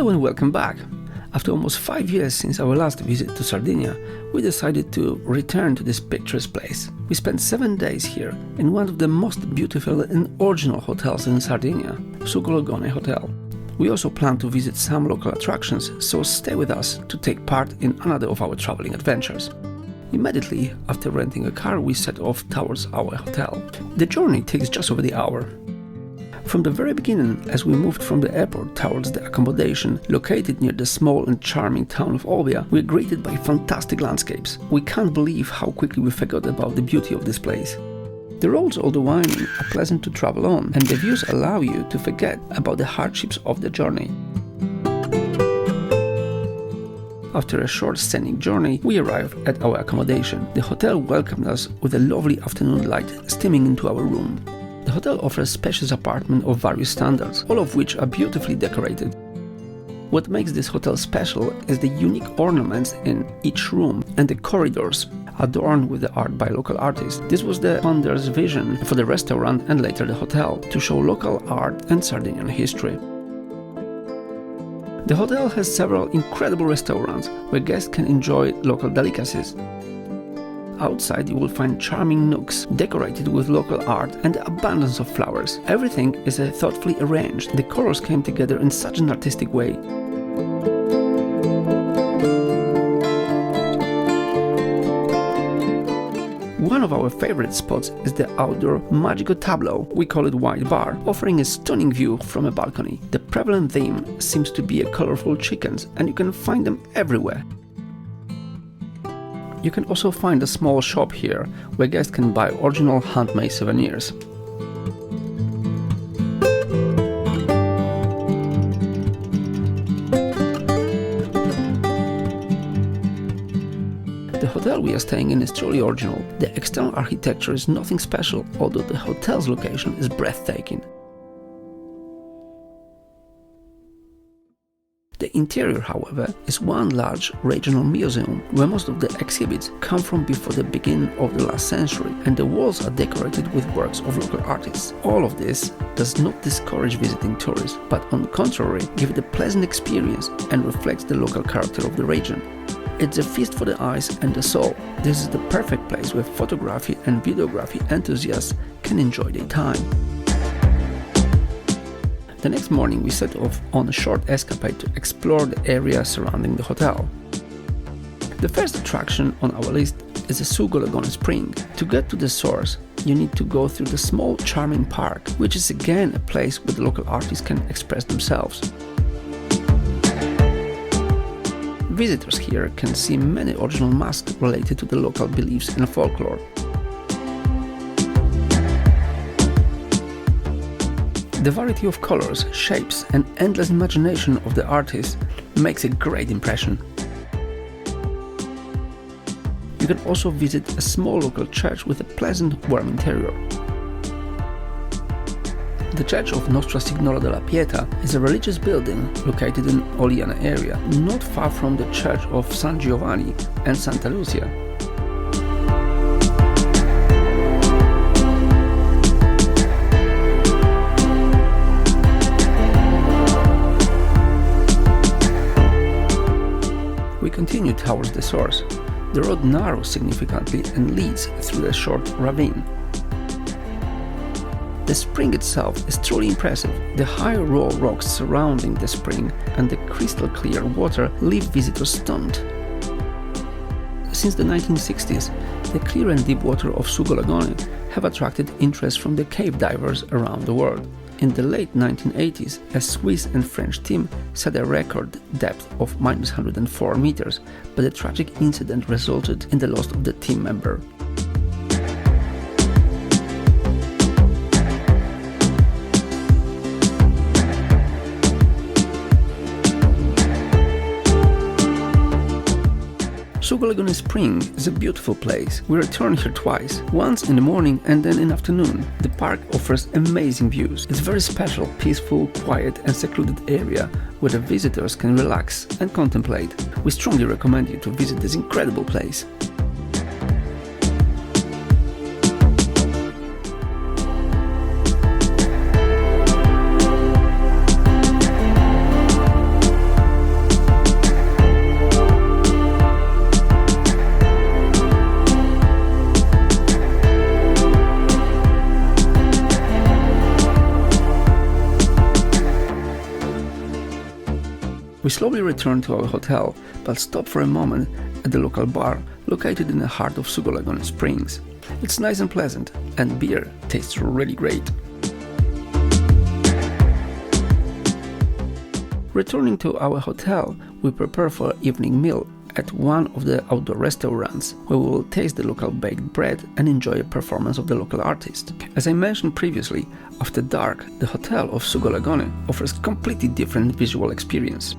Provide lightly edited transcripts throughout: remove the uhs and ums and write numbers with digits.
Hello and welcome back. After almost 5 years since our last visit to Sardinia, we decided to return to this picturesque place. We spent 7 days here in one of the most beautiful and original hotels in Sardinia, Su Gologone Hotel. We also plan to visit some local attractions, so stay with us to take part in another of our traveling adventures. Immediately after renting a car, we set off towards our hotel. The journey takes just over the hour. From the very beginning, as we moved from the airport towards the accommodation located near the small and charming town of Olbia, we were greeted by fantastic landscapes. We can't believe how quickly we forgot about the beauty of this place. The roads, although winding, are pleasant to travel on, and the views allow you to forget about the hardships of the journey. After a short scenic journey, we arrived at our accommodation. The hotel welcomed us with a lovely afternoon light streaming into our room. The hotel offers spacious apartments of various standards, all of which are beautifully decorated. What makes this hotel special is the unique ornaments in each room and the corridors adorned with the art by local artists. This was the founder's vision for the restaurant and later the hotel, to show local art and Sardinian history. The hotel has several incredible restaurants where guests can enjoy local delicacies. Outside you will find charming nooks decorated with local art and abundance of flowers. Everything is thoughtfully arranged. The colors came together in such an artistic way. One of our favorite spots is the outdoor Magico Tableau, we call it White Bar, offering a stunning view from a balcony. The prevalent theme seems to be colorful chickens, and you can find them everywhere. You can also find a small shop here, where guests can buy original handmade souvenirs. The hotel we are staying in is truly original. The external architecture is nothing special, although the hotel's location is breathtaking. The interior, however, is one large regional museum where most of the exhibits come from before the beginning of the last century, and the walls are decorated with works of local artists. All of this does not discourage visiting tourists, but on the contrary, give it a pleasant experience and reflects the local character of the region. It's a feast for the eyes and the soul. This is the perfect place where photography and videography enthusiasts can enjoy their time. The next morning we set off on a short escapade to explore the area surrounding the hotel. The first attraction on our list is the Su Gologone Springs. To get to the source, you need to go through the small charming park, which is again a place where the local artists can express themselves. Visitors here can see many original masks related to the local beliefs and folklore. The variety of colors, shapes and endless imagination of the artist makes a great impression. You can also visit a small local church with a pleasant, warm interior. The Church of Nostra Signora della Pietà is a religious building located in Oliana area, not far from the Church of San Giovanni and Santa Lucia. We continue towards the source. The road narrows significantly and leads through a short ravine. The spring itself is truly impressive. The high raw rocks surrounding the spring and the crystal clear water leave visitors stunned. Since the 1960s, the clear and deep water of Su Gologone have attracted interest from the cave divers around the world. In the late 1980s, a Swiss and French team set a record depth of -104 meters, but a tragic incident resulted in the loss of the team member. Su Gologone Springs is a beautiful place. We return here twice, once in the morning and then in the afternoon. The park offers amazing views. It's a very special, peaceful, quiet and secluded area where the visitors can relax and contemplate. We strongly recommend you to visit this incredible place. We slowly returned to our hotel, but stopped for a moment at the local bar located in the heart of Su Gologone Springs. It's nice and pleasant, and beer tastes really great. Returning to our hotel, we prepare for an evening meal at one of the outdoor restaurants, where we will taste the local baked bread and enjoy a performance of the local artist. As I mentioned previously, after dark, the hotel of Su Gologone offers completely different visual experience.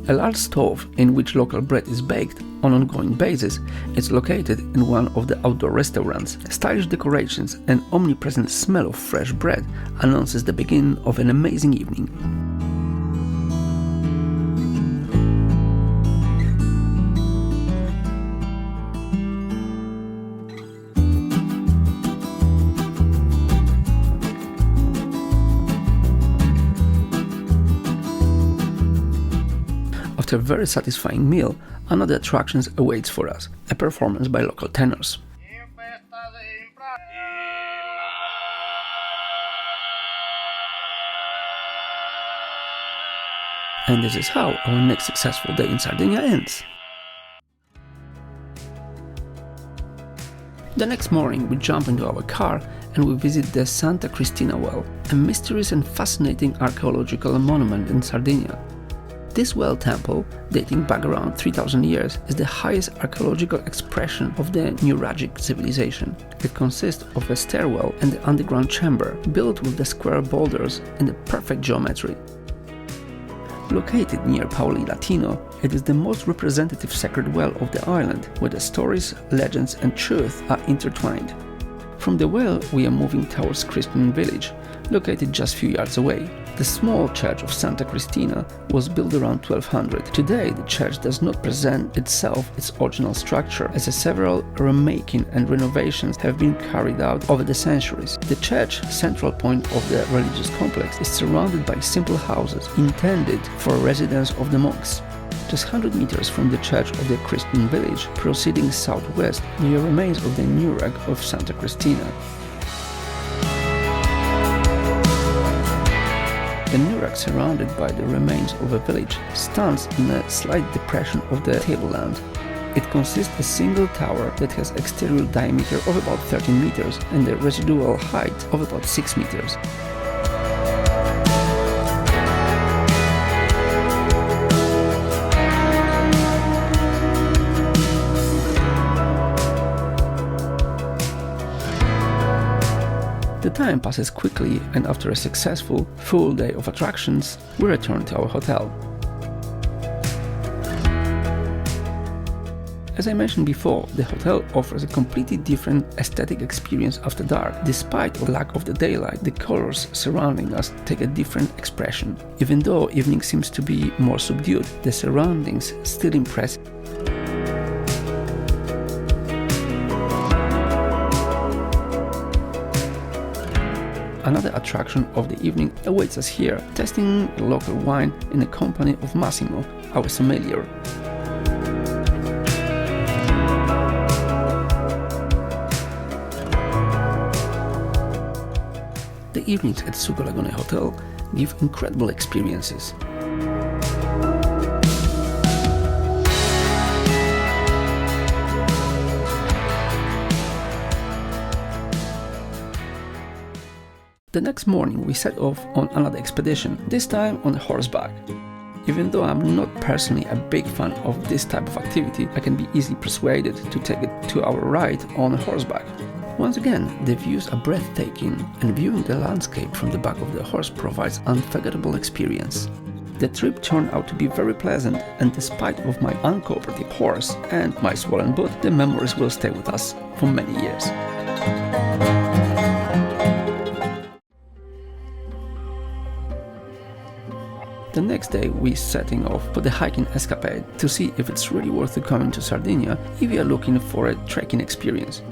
A large stove in which local bread is baked on an ongoing basis is located in one of the outdoor restaurants. Stylish decorations and omnipresent smell of fresh bread announces the beginning of an amazing evening. After a very satisfying meal, another attraction awaits for us, a performance by local tenors. And this is how our next successful day in Sardinia ends. The next morning we jump into our car and we visit the Santa Christina Well, a mysterious and fascinating archaeological monument in Sardinia. This well temple, dating back around 3000 years, is the highest archaeological expression of the Nuragic civilization. It consists of a stairwell and the underground chamber, built with the square boulders in the perfect geometry. Located near Paoli Latino, it is the most representative sacred well of the island, where the stories, legends and truth are intertwined. From the well, we are moving towards Christina village, located just a few yards away. The small church of Santa Cristina was built around 1200. Today, the church does not present itself its original structure, as several remaking and renovations have been carried out over the centuries. The church, central point of the religious complex, is surrounded by simple houses intended for residence of the monks. Just 100 meters from the church of the Christian village, proceeding southwest, the remains of the Nurag of Santa Cristina. The Nurag, surrounded by the remains of a village, stands in a slight depression of the tableland. It consists of a single tower that has exterior diameter of about 13 meters and a residual height of about 6 meters. The time passes quickly, and after a successful, full day of attractions, we return to our hotel. As I mentioned before, the hotel offers a completely different aesthetic experience after dark. Despite the lack of the daylight, the colors surrounding us take a different expression. Even though evening seems to be more subdued, the surroundings still impress. Another attraction of the evening awaits us here, tasting local wine in the company of Massimo, our sommelier. The evenings at Sugologone Hotel give incredible experiences. The next morning we set off on another expedition, this time on horseback. Even though I'm not personally a big fan of this type of activity, I can be easily persuaded to take a 2-hour ride on horseback. Once again, the views are breathtaking, and viewing the landscape from the back of the horse provides an unforgettable experience. The trip turned out to be very pleasant, and despite of my uncooperative horse and my swollen boot, the memories will stay with us for many years. The next day we're setting off for the hiking escapade to see if it's really worth coming to Sardinia if you are looking for a trekking experience.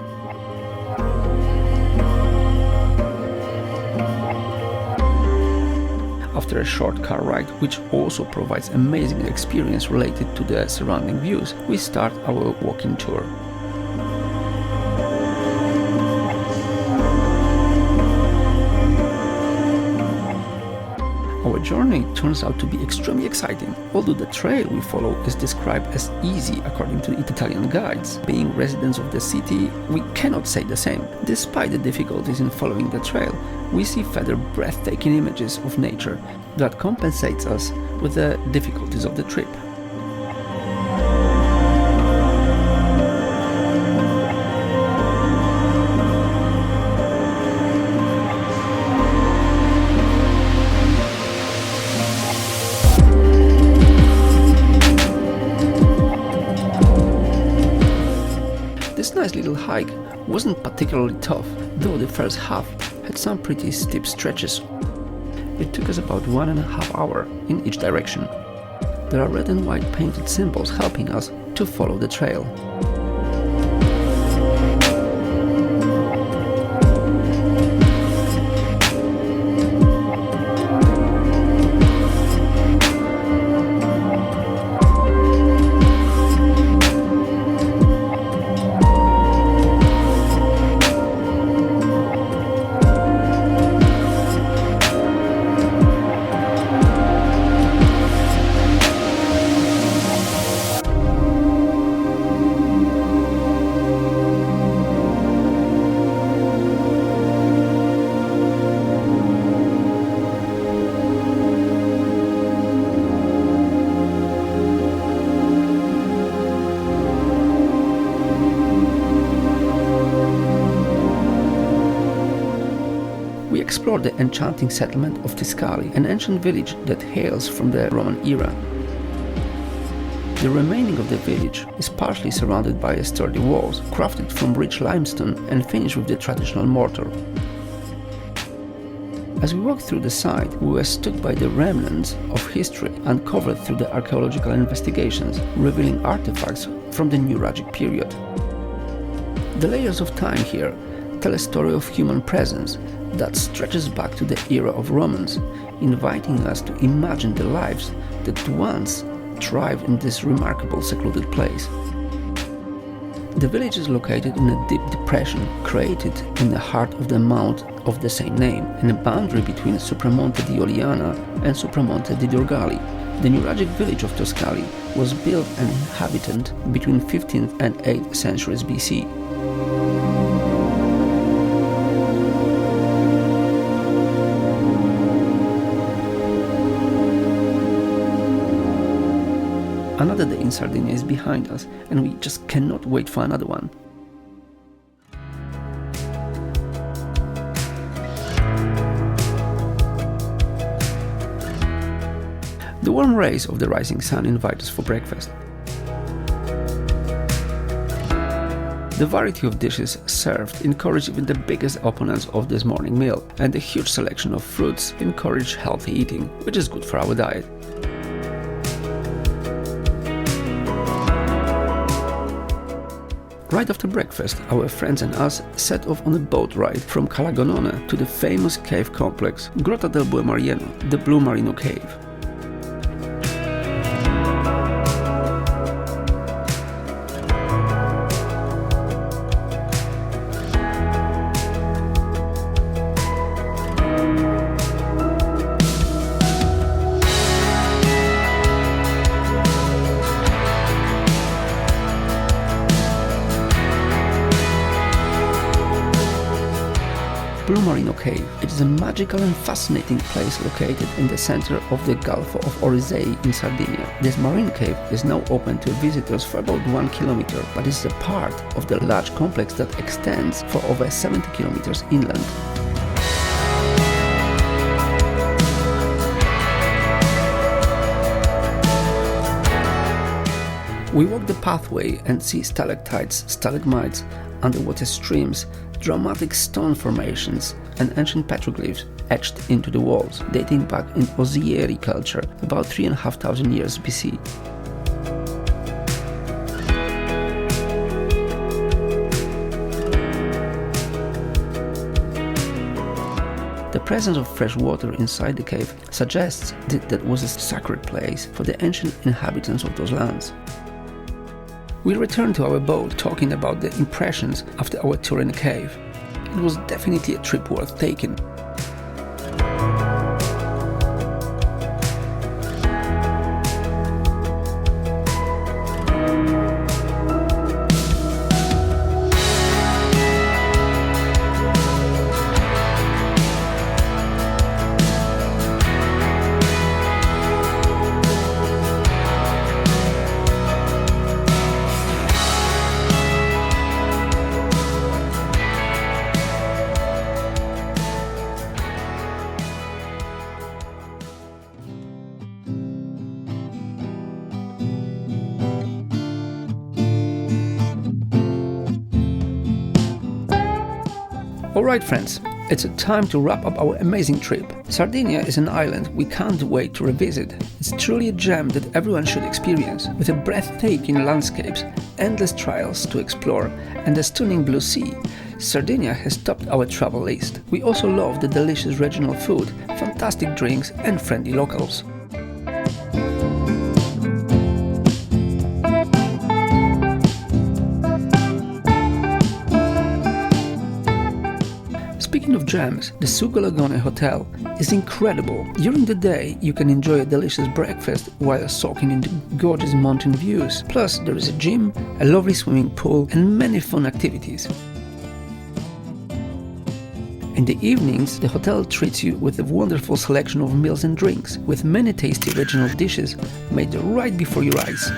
After a short car ride, which also provides amazing experience related to the surrounding views, we start our walking tour. journey turns out to be extremely exciting, although the trail we follow is described as easy according to Italian guides. Being residents of the city, we cannot say the same. Despite the difficulties in following the trail, we see further breathtaking images of nature that compensates us with the difficulties of the trip. This nice little hike wasn't particularly tough, though the first half had some pretty steep stretches. It took us about 1.5 hours in each direction. There are red and white painted symbols helping us to follow the trail. We explored the enchanting settlement of Tiscaly, an ancient village that hails from the Roman era. The remaining of the village is partially surrounded by sturdy walls, crafted from rich limestone and finished with the traditional mortar. As we walked through the site, we were struck by the remnants of history uncovered through the archaeological investigations, revealing artifacts from the Nuragic period. The layers of time here tell a story of human presence that stretches back to the era of Romans, inviting us to imagine the lives that once thrived in this remarkable secluded place. The village is located in a deep depression created in the heart of the mount of the same name, and a boundary between Supramonte di Oliana and Supramonte di Dorgali. The Nuragic village of Tiscaly was built and inhabited between 15th and 8th centuries BC. Another day in Sardinia is behind us, and we just cannot wait for another one. The warm rays of the rising sun invite us for breakfast. The variety of dishes served encourage even the biggest opponents of this morning meal, and the huge selection of fruits encourage healthy eating, which is good for our diet. Right after breakfast, our friends and us set off on a boat ride from Calagonone to the famous cave complex Grotta Del Bue Marino, the Blue Marino Cave. Blue Marino Cave. It is a magical and fascinating place located in the center of the Gulf of Orisei in Sardinia. This marine cave is now open to visitors for about 1 kilometer, but is a part of the large complex that extends for over 70 kilometers inland. We walk the pathway and see stalactites, stalagmites, underwater streams, dramatic stone formations, and ancient petroglyphs etched into the walls, dating back in Ozieri culture about 3,500 years BC. The presence of fresh water inside the cave suggests that was a sacred place for the ancient inhabitants of those lands. We returned to our boat talking about the impressions after our tour in the cave. It was definitely a trip worth taking. Alright friends, it's time to wrap up our amazing trip. Sardinia is an island we can't wait to revisit. It's truly a gem that everyone should experience, with a breathtaking landscapes, endless trails to explore, and a stunning blue sea. Sardinia has topped our travel list. We also love the delicious regional food, fantastic drinks and friendly locals. Speaking of gems, the Sugologone Hotel is incredible. During the day, you can enjoy a delicious breakfast while soaking into gorgeous mountain views. Plus, there is a gym, a lovely swimming pool, and many fun activities. In the evenings, the hotel treats you with a wonderful selection of meals and drinks, with many tasty regional dishes made right before your eyes.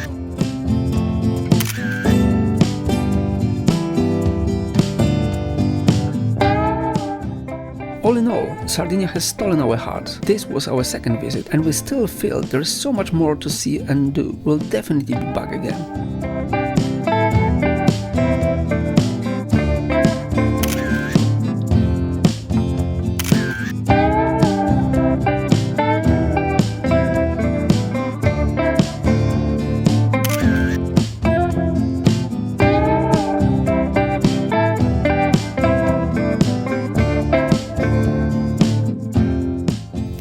All in all, Sardinia has stolen our hearts. This was our second visit, and we still feel there is so much more to see and do. We'll definitely be back again.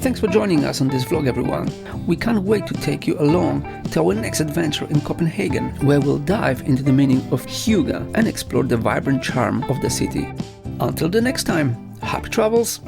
Thanks for joining us on this vlog, everyone. We can't wait to take you along to our next adventure in Copenhagen, where we'll dive into the meaning of hygge and explore the vibrant charm of the city. Until the next time, happy travels!